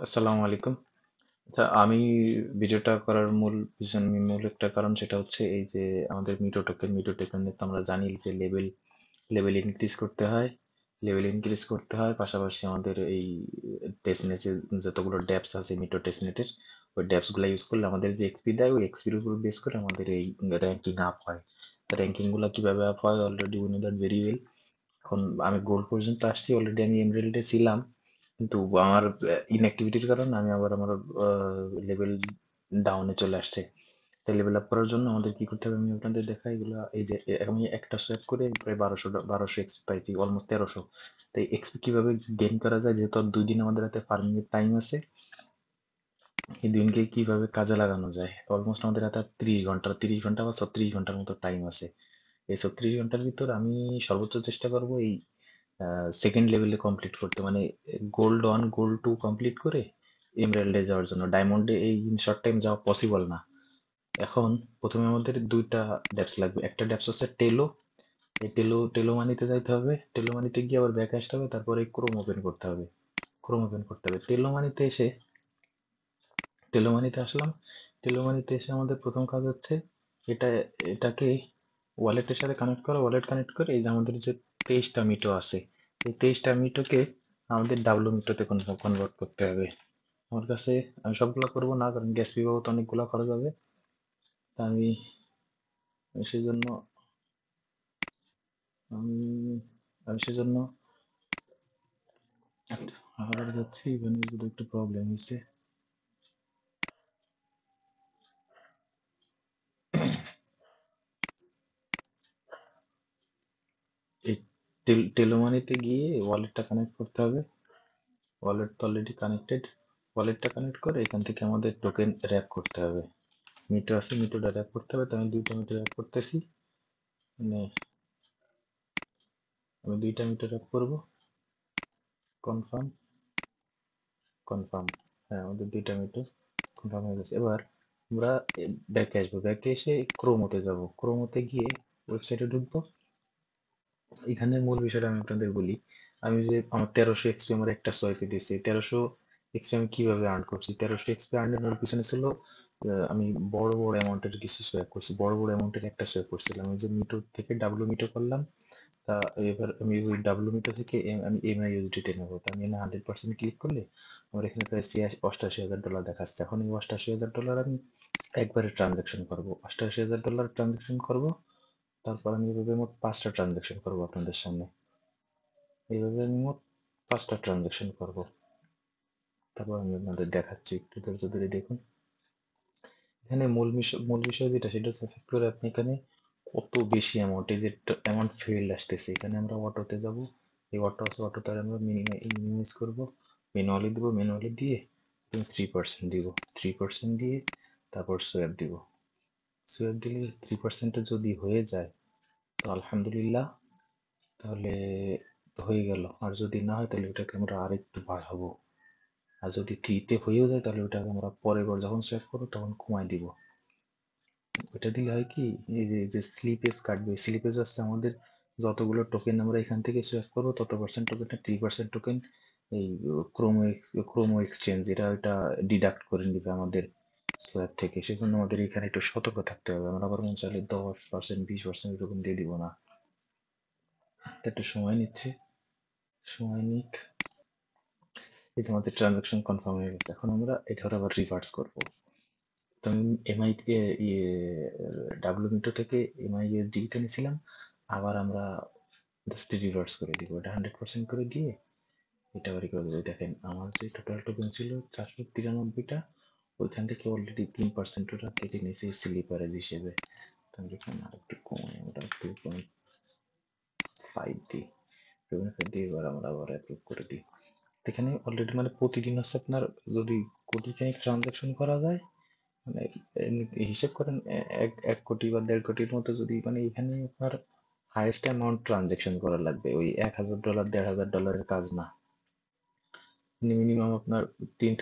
আসসালামু আলাইকুম। আচ্ছা, আমি ভিডিওটা করার মূল একটা কারণ সেটা হচ্ছে এই যে আমাদের মিটো টোকেন তো আমরা জানি যে লেভেল ইনক্রিজ করতে হয়। পাশাপাশি আমাদের এই টেস্টনেটে যতগুলো ড্যাপস আছে মিটো টেস্টনেটের, ওই ড্যাপস গুলা ইউজ করলে আমাদের যে এক্সপি দেয় ওই এক্সপির উপর বেস করে আমাদের এই র্যাঙ্কিং আপ হয়। র্যাঙ্কিং গুলা কিভাবে আপ হয় already we know that very well. এখন আমি গোল্ড পর্যন্ত আসছি, অলরেডি আমি এমরেল্ডে ছিলাম, কিন্তু আমার ইনঅ্যাক্টিভিটির কারণে আমি আবার আমার লেভেল ডাউনে চলে আসছে। তাই লেভেল আপ করার জন্য আমাদের কি করতে হবে আমি আপনাদের দেখাই এগুলো। এই যে আমি একটা সোয়াপ করে প্রায় 1200 এক্সপি পাইছি, অলমোস্ট 1300। তাই এক্সপি কিভাবে গেইন করা যায়, যেহেতু আর 2 দিন আমাদের হাতে ফার্মিং এর টাইম আছে, এই দিনকে কিভাবে কাজে লাগানো যায়। অলমোস্ট আমাদের হাতে 30 ঘন্টা বা 36 ঘন্টার মতো টাইম আছে। এই 36 ঘন্টার ভিতর আমি সর্বোচ্চ চেষ্টা করব এই সেকেন্ড লেভেলে কমপ্লিট করতে, মানে গোল্ড 1 গোল্ড 2 কমপ্লিট করে এমরাল্ডে যাওয়ার জন্য। ডায়মন্ডে এই ইন শর্ট টাইম যাওয়া পসিবল না। এখন প্রথমে আমাদের দুইটা ড্যাপস লাগবে। একটা ড্যাপস হচ্ছে টেলো। এই টেলো মানিতে যাইতে হবে, টেলো মানিতে গিয়ে আবার ব্যাক আসতে হবে, তারপরে ক্রোম ওপেন করতে হবে। টেলো মানিতে আসলাম। টেলো মানিতে এসে আমাদের প্রথম কাজ হচ্ছে এটা এটাকে ওয়ালেটের সাথে কানেক্ট করা। ওয়ালেট কানেক্ট করে এই যে আমাদের যে 23টা মিটো আছে, এই 23টা মিটোকে আমাদের ডাব্লু মিটোতে কনভার্ট করতে হবে। আমার কাছে, আমি সবগুলো করবো না কারণ গ্যাস ফি বাবদ অনেকগুলো করা যাবে। তা আমি সেজন্য আমি আমি সেজন্য আবার যাচ্ছি। ইভেন্ট যদি একটু প্রবলেম হয়েছে। এই টেলোমানিতে গিয়ে ওয়ালেটটা কানেক্ট করতে হবে। ওয়ালেট তো অলরেডি কানেক্টেড। ওয়ালেটটা কানেক্ট করে এখান থেকে আমাদের টোকেন র্যাপ করতে হবে। মিটো আছে, মিটোটা র্যাপ করতে হবে। তো আমি দুইটা মিটো র্যাপ করতেছি। মানে আমি দুইটা মিটো র্যাপ করবো। Confirm, confirm. হ্যাঁ, আমাদের দুইটা মিটো কনফার্ম হয়ে গেছে। এবার আমরা ব্যাকে আসবো। ব্যাকে এসে ক্রোমোতে যাব। ক্রোমোতে গিয়ে ওয়েবসাইটে ঢুকবো। এখানে মূল বিষয়টা আমি আপনাদের বলি। আমি যে আমার 1300 এক্সপি আমার একটা সোয়াইপে দিয়েছি, 1300 এক্সপি আমি কিভাবে আর্ন করছি। 1300 এক্সপি আর্নের মূল পিছনে ছিল আমি বড় বড় অ্যামাউন্টের কিছু সোয়াইপ করছি, বড় বড় অ্যামাউন্টের একটা সোয়াইপ করছিলাম। আমি যে মিটো থেকে ডাব্লু মিটো করলাম, তা এবার আমি ওই ডাব্লু মিটো থেকে আমি এমআই ইউএসডিতে নেবো। তা আমি এখানে 100% ক্লিক করলে আমার এখানে প্রায় 88,000 ডলার দেখাচ্ছে। এখন এই 88,000 ডলার আমি একবারে ট্রানজাকশন করবো। 88,000 ডলার ট্রানজাকশন করবো। তারপর আমি এভাবে মোট 5টা ট্রানজাকশন করবো আপনাদের সামনে। এইভাবে আমি মোট 5টা ট্রানজাকশন করবো। তারপর আমি আপনাদের দেখাচ্ছি, একটু ধৈর্য ধরে দেখুন। এখানে মূল বিষয় যেটা, সেটা হচ্ছে এফেক্ট করে আপনি এখানে কত বেশি অ্যামাউন্ট, এই যে অ্যামাউন্ট ফেল্ড আসতেছে। এখানে আমরা অটোতে যাব। এই অটো আছে, অটোতে আমরা মিনিমাইজ করবো। ম্যানুয়ালি দিব, ম্যানুয়ালি দিয়ে তুমি 3% দিব। 3% দিয়ে তারপর সোয়াপ দিব। সোয়াপ দিলে 3%-এ যদি হয়ে যায় তো আলহামদুলিল্লাহ, তাহলে হয়ে গেল। আর যদি না হয় তাহলে ওটাকে আমরা আরেকটু বাড়াবো। আর যদি থ্রিতে হয়েও যায় তাহলে ওটাকে আমরা পরের বার যখন সেভ করবো তখন কমাই দিব। ওটা দিলে হয় কি, এই যে স্লিপেজ কাটবে, স্লিপেজ আসছে আমাদের যতগুলো টোকেন আমরা এখান থেকে সেভ করবো তত পার্সেন্ট টোকেনটা 3% টোকেন এই ক্রোমো ক্রোমো এক্সচেঞ্জ এটা ওটা ডিডাক্ট করে নিবে আমাদের সোয়াপ থেকে। সেজন্য আমাদের এখানে একটু সতর্ক থাকতে হবে। আমরা আবার মন চাইলে 10%, 20% এরকম দিয়ে দিব না। একটু সময় নিচ্ছে, সময় নিক। এই যে আমাদের ট্রানজাকশন কনফার্ম হয়ে গেছে। এখন আমরা এটার আবার রিভার্স করবো। তো আমি এমআই ইয়ে ডাব্লিউ মিটো থেকে এমআই ইউএসডি তে নিয়েছিলাম। আবার আমরা জাস্ট রিভার্স করে দিব, এটা 100% করে দিয়ে এটা আবার করে দেবো। দেখেন আমার যে টোটাল টোকেন ছিল 493টা, ওইখান থেকে অলরেডি 3% ওটা কেটে নিয়েছে স্লিপারেজ হিসেবে। তো আমি এখানে আরেকটু কমাই, ওটা 2.5 দিই। 2.5 দিয়ে এবার আমরা আবার অ্যাপ্রুভ করে দিই। এখানে অলরেডি মানে প্রতিদিন হচ্ছে আপনার যদি কোটিখানিক ট্রানজাকশন করা যায়, মানে হিসেব করেন এক কোটি বা 1.5 কোটির মতো যদি, মানে এখানে আপনার হাইয়েস্ট অ্যামাউন্ট ট্রানজাকশন করা লাগবে, ওই $1,000 $1,500 কাজ না। মিনিমাম আপনার 3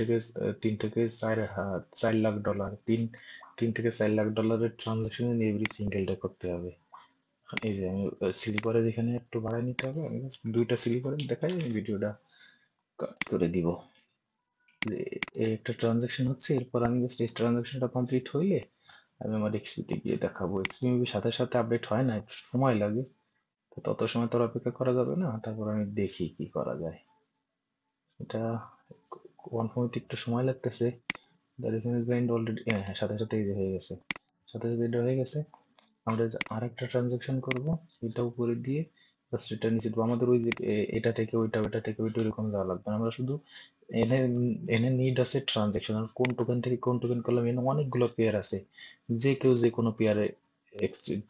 থেকে 4 লাখ ডলার, 3 থেকে 4 লাখ ডলারের ট্রানজাকশন এভরি সিঙ্গেল ডে করতে হবে। এই যে আমি স্লিপারে যেখানে একটু বাড়াই নিতে হবে, আমি জাস্ট দুইটা স্লিপারে দেখাই, আমি ভিডিওটা কাট করে দিব। যে এই একটা ট্রানজাকশন হচ্ছে, এরপর আমি জাস্ট এই ট্রানজাকশনটা কমপ্লিট হইলে আমি আমার এক্সপিতে গিয়ে দেখাবো। এক্সপি মেবি সাথে সাথে আপডেট হয় না, একটু সময় লাগে, তো তত সময় তো আর অপেক্ষা করা যাবে না। তারপর আমি দেখি কি করা যায়। এটা কনফার্ম হতে একটু সময় লাগতেছে। দ্য রিসেন্ট ব্লাইন্ড অলরেডি, হ্যাঁ সাথে সাথে এই যে হয়ে গেছে, সাথে সাথে এটা হয়ে গেছে। আমরা আরেকটা ট্রানজাকশন করব, এটা উপরে দিয়ে জাস্ট এটা নিচে দেবো। আমাদের ওই যে এটা থেকে ওইটা, ওইটা থেকে ওইটা, এরকম যাওয়া লাগবে না। আমরা শুধু এনে এনে নিড আছে ট্রানজাকশন, আর কোন টোকেন থেকে কোন টোকেন করলাম, এখানে অনেকগুলো পেয়ার আছে, যে কেউ যে কোনো পেয়ারে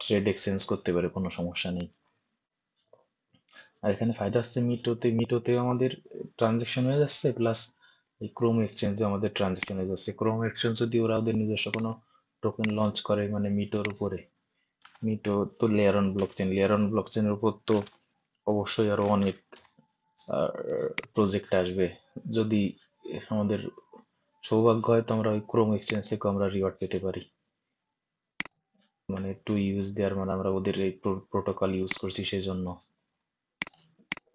ট্রেড এক্সচেঞ্জ করতে পারে, কোনো সমস্যা নেই। আর এখানে ফায়দা হচ্ছে মিটোতে আমাদের ট্রানজাকশন হয়ে যাচ্ছে, প্লাস এই ক্রোম এক্সচেঞ্জে আমাদের ট্রানজাকশন হয়ে যাচ্ছে। ক্রোম এক্সচেঞ্জ যদি ওরা ওদের নিজস্ব কোনো টোকেন লঞ্চ করে, মানে মিটোর উপরে, মিটো তো লেয়ার অন ব্লকচেনের উপর তো অবশ্যই আরো অনেক প্রজেক্ট আসবে। যদি আমাদের সৌভাগ্য হয় তো আমরা ওই ক্রোম এক্সচেঞ্জ থেকে আমরা রিওয়ার্ড পেতে পারি, মানে টু ইউজ দেয়ার, মানে আমরা ওদের এই প্রোটোকল ইউজ করছি সেজন্য।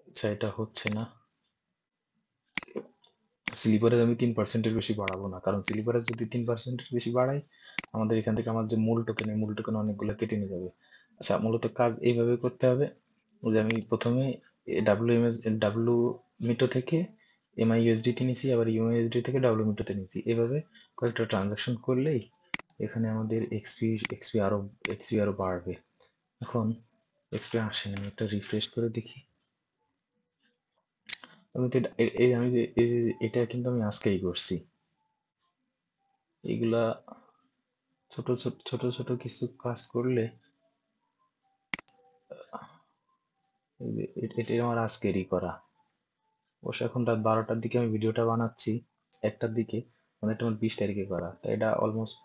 আচ্ছা, এটা হচ্ছে না। স্লিপারের আমি 3%-এর বেশি বাড়াবো না, কারণ স্লিপারের যদি 3%-এর বেশি বাড়াই, আমাদের এখান থেকে আমার যে মূল টোকেন, এই মূল টোকেন অনেকগুলো কেটে নিয়ে যাবে। আচ্ছা, মূলত কাজ এইভাবে করতে হবে যে আমি প্রথমে ডাব্লিউ মিটো থেকে এমআইইউএসডিটি নিছি, আবার ইউএসডি থেকে ডাব্লিউ মিটোতে নিছি। এভাবে কয়েকটা ট্রানজাকশন করলেই এখানে আমাদের এক্সপি আরো বাড়বে। এখন এক্সপি আসে না, আমি একটা রিফ্রেশ করে দেখি। আমি তো আমি যে এটা কিন্তু আমি আজকেই করছি। এগুলা ছোট ছোট ছোট ছোট কিছু কাজ করলে, এই যে এটা আমার আজকেরই করা। অবশ্য এখন রাত 12টার দিকে আমি ভিডিওটা বানাচ্ছি, 1টার দিকে, মানে এটা আমার 20 তারিখে করা, তাই এটা অলমোস্ট